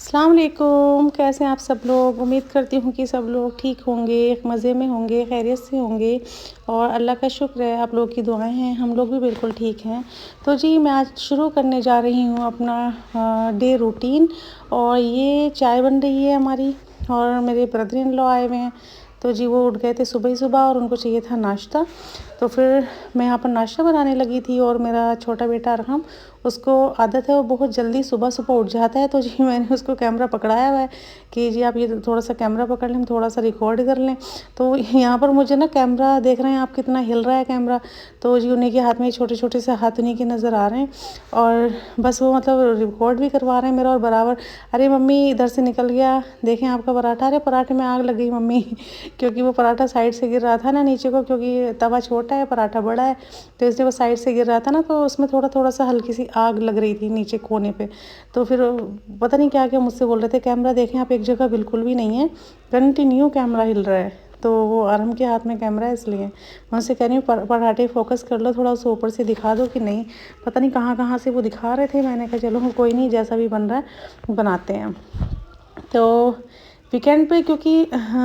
अस्सलाम वालेकुम, कैसे हैं आप सब लोग। उम्मीद करती हूँ कि सब लोग ठीक होंगे, मज़े में होंगे, खैरियत से होंगे और अल्लाह का शुक्र है आप लोग की दुआएं हैं, हम लोग भी बिल्कुल ठीक हैं। तो जी मैं आज शुरू करने जा रही हूँ अपना डे रूटीन। और ये चाय बन रही है हमारी और मेरे ब्रदर इन लॉ आए हुए हैं। तो जी वो उठ गए थे सुबह ही सुबह और उनको चाहिए था नाश्ता। तो फिर मैं यहाँ पर नाश्ता बनाने लगी थी और मेरा छोटा बेटा अरहम, उसको आदत है वो बहुत जल्दी सुबह-सुबह उठ जाता है। तो जी मैंने उसको कैमरा पकड़ाया हुआ है कि जी आप ये थोड़ा-सा कैमरा पकड़ लें, हम थोड़ा-सा रिकॉर्ड कर लें। तो यहाँ पर मुझे ना कैमरा देख रहे हैं आप कितना हिल रहा है कैमरा। तो जी उन्हीं के हाथ में छोटे-छोटे से हाथ उन्हीं के नज़र आ रहे हैं और बस वो मतलब रिकॉर्ड भी करवा रहे हैं मेरा और बराबर, अरे मम्मी इधर से निकल गया, देखें आपका पराठा, अरे पराठे में आग लग गई मम्मी क्योंकि वो पराठा साइड से गिर रहा था ना नीचे को, क्योंकि तवा छोटा है पराठा बड़ा है तो इसलिए वो साइड से गिर रहा था ना, तो उसमें थोड़ा-थोड़ा सा हल्की सी आग लग रही थी नीचे कोने पे। तो फिर पता नहीं क्या-क्या मुझसे बोल रहे थे, कैमरा देखें आप एक जगह बिल्कुल भी नहीं है, कंटिन्यू कैमरा हिल रहा है। तो वो अरहम के हाथ में कैमरा है इसलिए। मैं उनसे कह रही हूँ पराठे फ़ोकस कर लो थोड़ा, उसे ऊपर से दिखा दो कि नहीं, पता नहीं कहाँ-कहाँ से वो दिखा रहे थे। मैंने कहा चलो कोई नहीं, जैसा भी बन रहा है बनाते हैं। तो वीकेंड पे क्योंकि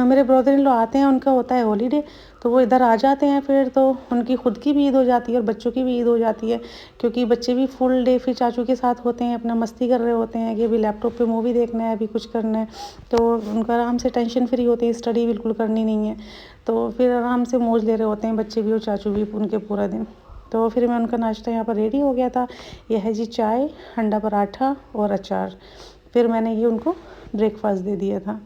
मेरे ब्रदर इन लॉ आते हैं, उनका होता है हॉलीडे, तो वो इधर आ जाते हैं फिर तो उनकी खुद की भी ईद हो जाती है और बच्चों की भी ईद हो जाती है, क्योंकि बच्चे भी फुल डे फिर चाचू के साथ होते हैं, अपना मस्ती कर रहे होते हैं कि अभी लैपटॉप पे मूवी देखना है, अभी कुछ करना है। तो उनका आराम से टेंशन फ्री होते हैं, स्टडी बिल्कुल करनी नहीं है। तो फिर आराम से मौज ले रहे होते हैं बच्चे भी और चाचू भी उनके पूरा दिन। तो फिर मैं उनका नाश्ता यहाँ पर रेडी हो गया था। यह है जी चाय, अंडा पराठा और अचार। फिर मैंने ये उनको ब्रेकफास्ट दे दिया था।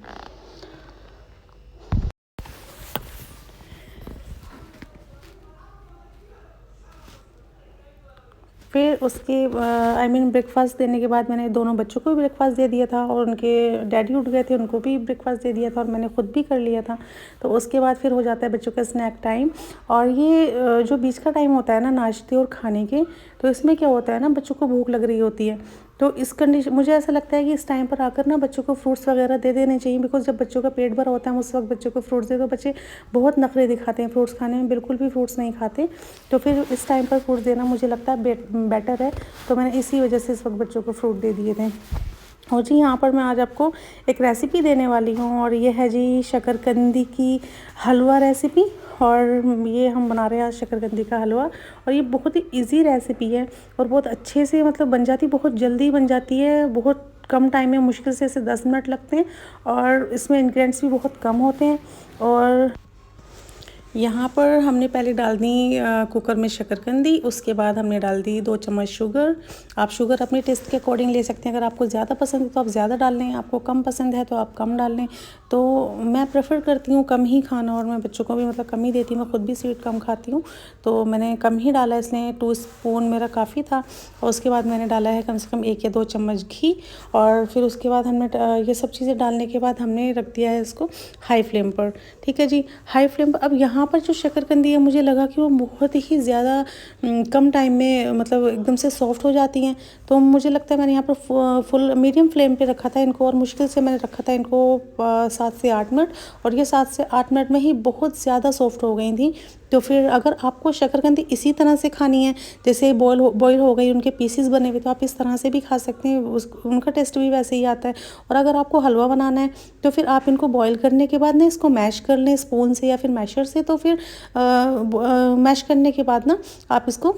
फिर उसके ब्रेकफास्ट देने के बाद मैंने दोनों बच्चों को भी ब्रेकफास्ट दे दिया था और उनके डैडी उठ गए थे, उनको भी ब्रेकफास्ट दे दिया था और मैंने खुद भी कर लिया था। तो उसके बाद फिर हो जाता है बच्चों का स्नैक टाइम। और ये जो बीच का टाइम होता है ना नाश्ते और खाने के, तो इसमें क्या होता है ना, बच्चों को भूख लग रही होती है। तो इस कंडीशन मुझे ऐसा लगता है कि इस टाइम पर आकर ना बच्चों को फ्रूट्स वगैरह दे देने चाहिए, बिकॉज़ जब बच्चों का पेट भरा होता है उस वक्त बच्चों को फ्रूट्स दे दो, बच्चे बहुत नखरे दिखाते हैं फ्रूट्स खाने में, बिल्कुल भी फ्रूट्स नहीं खाते। तो फिर इस टाइम पर फ्रूट्स देना मुझे लगता है बेटर है। तो मैंने इसी वजह से इस वक्त बच्चों को फ्रूट दे दिए थे। और जी यहाँ पर मैं आज आपको एक रेसिपी देने वाली हूँ और ये है जी शकरकंदी की हलवा रेसिपी। और ये हम बना रहे हैं आज शकरकंदी का हलवा और ये बहुत ही इजी रेसिपी है और बहुत अच्छे से मतलब बन जाती, बहुत जल्दी बन जाती है, बहुत कम टाइम में, मुश्किल से इसे 10 मिनट लगते हैं और इसमें इंग्रेडिएंट्स भी बहुत कम होते हैं। और यहाँ पर हमने पहले डाल दी कुकर में शकरकंदी, उसके बाद हमने डाल दी 2 चम्मच शुगर। आप शुगर अपने टेस्ट के अकॉर्डिंग ले सकते हैं, अगर आपको ज़्यादा पसंद है तो आप ज़्यादा डाल लें, आपको कम पसंद है तो आप कम डाल लें। तो मैं प्रेफर करती हूँ कम ही खाना और मैं बच्चों को भी मतलब कम ही देती हूँ, मैं खुद भी स्वीट कम खाती हूँ, तो मैंने कम ही डाला, इसलिए 2 स्पून मेरा काफ़ी था। और उसके बाद मैंने डाला है कम से कम 1 या 2 चम्मच घी। और फिर उसके बाद हमने ये सब चीज़ें डालने के बाद हमने रख दिया है इसको हाई फ्लेम पर। ठीक है जी, हाई फ्लेम पर। अब यहाँ पर जो शकरकंदी है मुझे लगा कि वो बहुत ही ज़्यादा कम टाइम में मतलब एकदम से सॉफ्ट हो जाती हैं, तो मुझे लगता है मैंने यहाँ पर फुल मीडियम फ्लेम पे रखा था इनको और मुश्किल से मैंने रखा था इनको 7 से 8 मिनट और ये 7 से 8 मिनट में ही बहुत ज़्यादा सॉफ्ट हो गई थी। तो फिर अगर आपको शकरकंदी इसी तरह से खानी है, जैसे बॉयल हो गई, उनके पीसेस बने हुए, तो आप इस तरह से भी खा सकते हैं, उनका टेस्ट भी वैसे ही आता है। और अगर आपको हलवा बनाना है तो फिर आप इनको बॉयल करने के बाद ना इसको मैश कर लें स्पून से या फिर मैशर से। तो फिर मैश करने के बाद ना आप इसको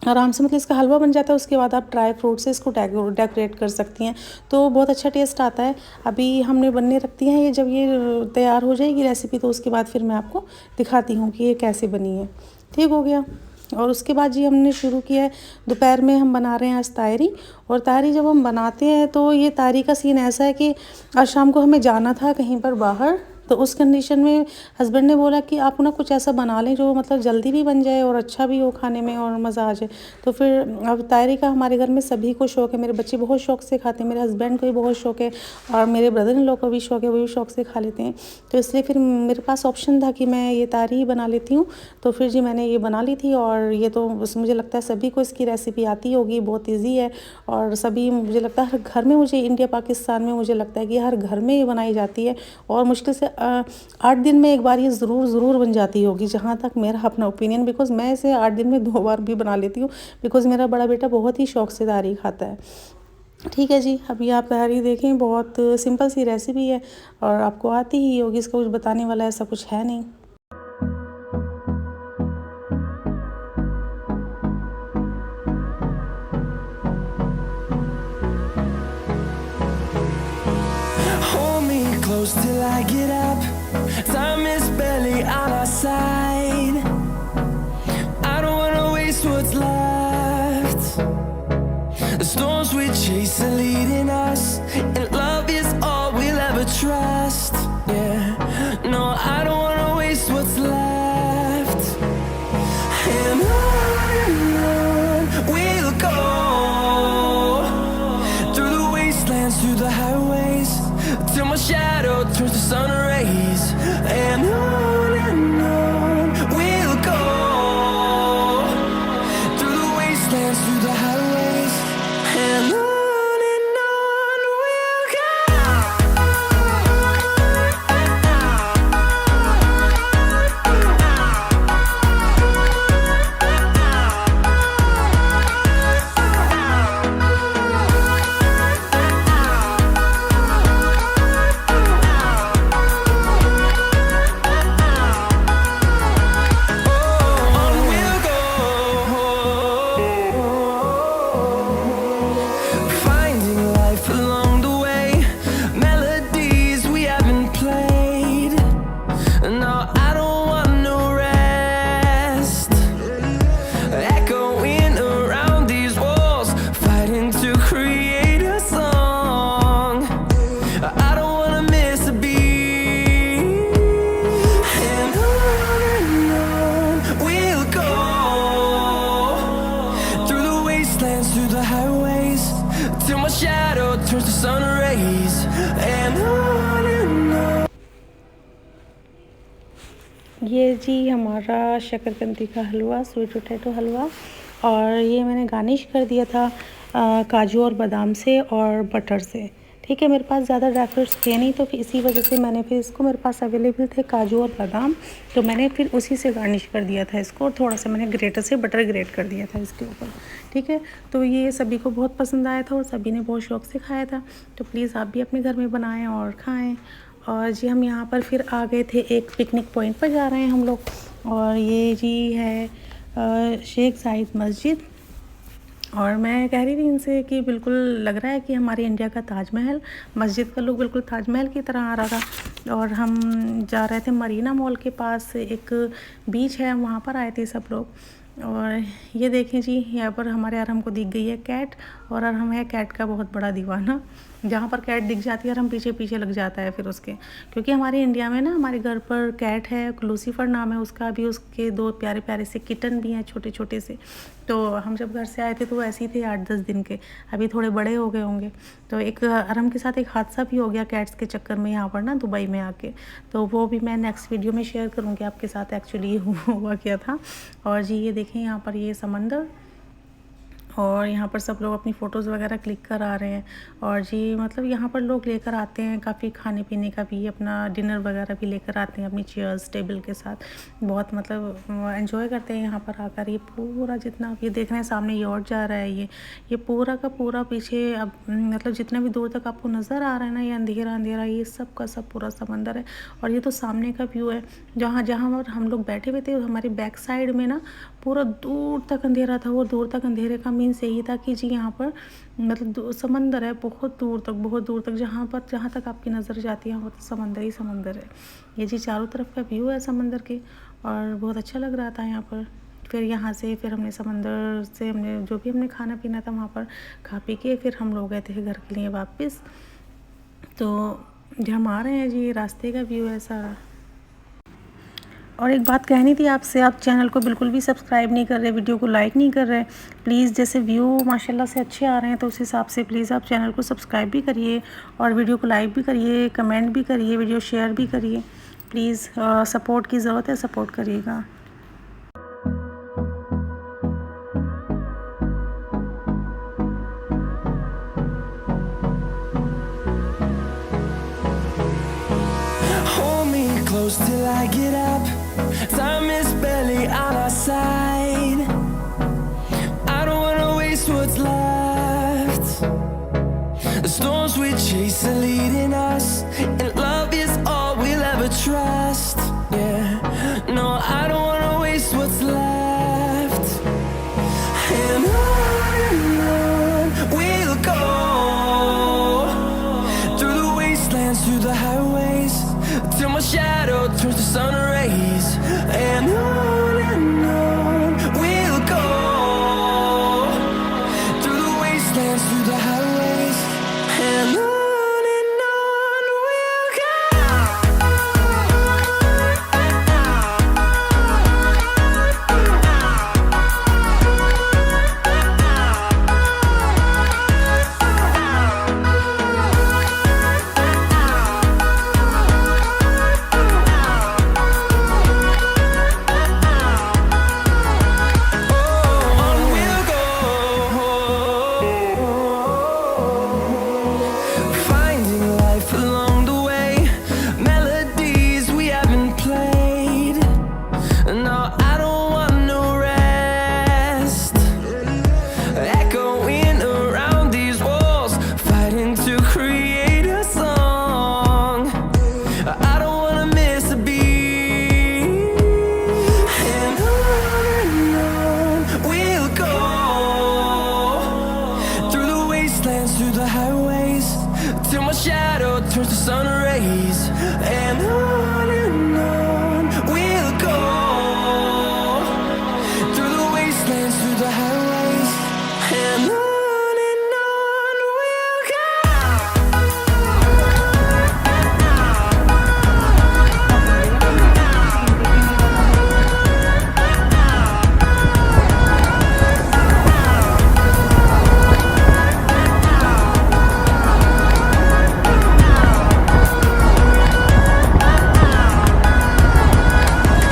आराम से मतलब इसका हलवा बन जाता है। उसके बाद आप ड्राई फ्रूट से इसको डेकोरेट कर सकती हैं, तो बहुत अच्छा टेस्ट आता है। अभी हमने बनने रखती हैं ये, जब ये तैयार हो जाएगी रेसिपी तो उसके बाद फिर मैं आपको दिखाती हूँ कि ये कैसे बनी है। ठीक हो गया। और उसके बाद जी हमने शुरू किया है, दोपहर में हम बना रहे हैं आज तायरी। और तायरी जब हम बनाते हैं तो ये तायरी का सीन ऐसा है कि आज शाम को हमें जाना था कहीं पर बाहर, तो उस कंडीशन में हस्बैंड ने बोला कि आप ना कुछ ऐसा बना लें जो मतलब जल्दी भी बन जाए और अच्छा भी हो खाने में और मज़ा आ जाए। तो फिर अब तायरी का हमारे घर में सभी को शौक़ है, मेरे बच्चे बहुत शौक़ से खाते हैं, मेरे हस्बैंड को भी बहुत शौक़ है और मेरे ब्रदर इन लॉ को भी शौक़ है, वो भी शौक़ से खा लेते हैं। तो इसलिए फिर मेरे पास ऑप्शन था कि मैं ये तायरी ही बना लेती हूँ। तो फिर जी मैंने ये बना ली थी और ये तो बस मुझे लगता है सभी को इसकी रेसिपी आती होगी, बहुत ईजी है और सभी, मुझे लगता है हर घर में, मुझे इंडिया पाकिस्तान में मुझे लगता है कि हर घर में ये बनाई जाती है और मुश्किल से 8 दिन में एक बार ये ज़रूर बन जाती होगी, जहाँ तक मेरा अपना ओपिनियन, बिकॉज़ मैं इसे 8 दिन में 2 बार भी बना लेती हूँ, बिकॉज़ मेरा बड़ा बेटा बहुत ही शौक़ से तायरी खाता है। ठीक है जी, अभी आप तैयारी देखें, बहुत सिंपल सी रेसिपी है और आपको आती ही होगी, इसका कुछ बताने वाला ऐसा कुछ है नहीं। Till I get up, time is barely on our side. I don't wanna waste what's left. The storms we chase are leading us, and love is all we'll ever trust. Yeah, no, I don't wanna waste what's left. And on we'll go, through the wastelands, through the highways, till my shadow turns to sun rays. And on we'll go, through the wastelands, through the highways. And on we'll go. Through the highways, till my shadow turns to sun rays. And on. ये जी हमारा शकरकंदी का हलवा, sweet potato हलवा, और ये मैंने garnish कर दिया था काजू और बादाम से और बटर से। ठीक है, मेरे पास ज़्यादा ड्राई फ्रूट्स थे नहीं, तो फिर इसी वजह से मैंने फिर इसको, मेरे पास अवेलेबल थे काजू और बादाम, तो मैंने फिर उसी से गार्निश कर दिया था इसको, और थोड़ा सा मैंने ग्रेटर से बटर ग्रेट कर दिया था इसके ऊपर। ठीक है, तो ये सभी को बहुत पसंद आया था और सभी ने बहुत शौक़ से खाया था, तो प्लीज़ आप भी अपने घर में बनाएं और खाएं। और जी हम यहाँ पर फिर आ गए थे, एक पिकनिक पॉइंट पर जा रहे हैं हम लोग, और ये जी है शेख ज़ायद मस्जिद। और मैं कह रही थी इनसे कि बिल्कुल लग रहा है कि हमारे इंडिया का ताजमहल, मस्जिद का लुक बिल्कुल ताजमहल की तरह आ रहा था। और हम जा रहे थे मरीना मॉल के पास, एक बीच है, वहाँ पर आए थे सब लोग। और ये देखें जी, यहाँ पर हमारे अरहम को दिख गई है कैट, और अरहम है कैट का बहुत बड़ा दीवाना। जहाँ पर कैट दिख जाती है अरहम पीछे पीछे लग जाता है फिर उसके, क्योंकि हमारे इंडिया में ना हमारे घर पर कैट है, लूसीफर नाम है उसका, अभी उसके 2 प्यारे प्यारे से किटन भी हैं छोटे छोटे से। तो हम जब घर से आए थे तो वो ऐसे ही थे 8-10 दिन के, अभी थोड़े बड़े हो गए होंगे। तो एक अरहम के साथ एक हादसा भी हो गया कैट्स के चक्कर में यहाँ पर ना दुबई में आके, तो वो भी मैं नेक्स्ट वीडियो में शेयर करूँगी आपके साथ एक्चुअली ये हुआ क्या था। और जी ये देखें यहाँ पर ये समंदर, और यहाँ पर सब लोग अपनी फ़ोटोज़ वगैरह क्लिक करा रहे हैं। और जी मतलब यहाँ पर लोग लेकर आते हैं काफ़ी खाने पीने का भी, अपना डिनर वगैरह भी लेकर आते हैं अपनी चेयर्स टेबल के साथ, बहुत मतलब एंजॉय करते हैं यहाँ पर आकर। ये पूरा जितना आप ये देख रहे हैं सामने यॉट जा रहा है, ये पूरा का पूरा पीछे अब मतलब जितना भी दूर तक आपको नज़र आ रहा है ना, ये अंधेरा अंधेरा, ये सब का सब पूरा समंदर है। और ये तो सामने का व्यू है, जहाँ जहाँ हम लोग बैठे हुए थे हमारे बैक साइड में ना पूरा दूर तक अंधेरा था। वो दूर तक अंधेरे का मीन्स यही था कि जी यहाँ पर मतलब समंदर है बहुत दूर तक, बहुत दूर तक, जहाँ तक आपकी नज़र जाती है वहाँ तो समंदर ही समंदर है। ये जी चारों तरफ का व्यू है समंदर के, और बहुत अच्छा लग रहा था यहाँ पर। फिर यहाँ से फिर हमने समंदर से हमने जो भी हमने खाना पीना था वहाँ पर खा पी के फिर हम लोग गए थे घर के लिए वापस। तो जो हम आ रहे हैं जी रास्ते का व्यू है सारा। और एक बात कहनी थी आपसे, आप चैनल को बिल्कुल भी सब्सक्राइब नहीं कर रहे, वीडियो को लाइक नहीं कर रहे, प्लीज़ जैसे व्यू माशाल्लाह से अच्छे आ रहे हैं तो उस हिसाब से प्लीज़ आप चैनल को सब्सक्राइब भी करिए और वीडियो को लाइक भी करिए, कमेंट भी करिए, वीडियो शेयर भी करिए। प्लीज़ सपोर्ट की ज़रूरत है, सपोर्ट करिएगा। Close till I get up, time is barely on our side. I don't wanna waste what's left. storms we chase are leading us, and love is all we'll ever trust. Yeah, no, I don't wanna waste what's left. And on we'll go, through the wastelands, through the highways, till my shadow turns to sun rays. And on we'll go, through the wastelands, through the highways, and on we'll go. On we'll go, finding life along the way, melodies we haven't played. No, I don't want no rest, echoing around these walls, fighting to create a song. I don't wanna miss a beat. And on we'll go, through the wastelands, through the highways, till my shadow turns to sun rays. And on we'll go, through the wastelands, through the highways, and on we'll go.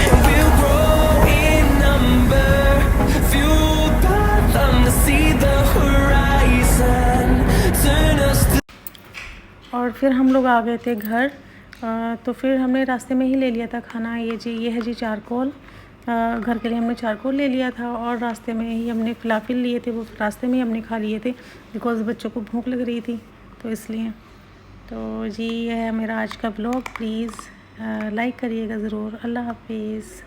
And we'll grow in number, fueled by them to see the horizon, turn us to. और फिर हम लोग आ गए थे घर। तो फिर हमने रास्ते में ही ले लिया था खाना। ये है जी चारकोल। घर के लिए हमने चारकोल ले लिया था और रास्ते में ही हमने फलाफिल लिए थे, वो रास्ते में ही हमने खा लिए थे बिकॉज़ बच्चों को भूख लग रही थी, तो इसलिए। तो जी ये है मेरा आज का ब्लॉग। प्लीज़ लाइक करिएगा ज़रूर। अल्लाह हाफिज़।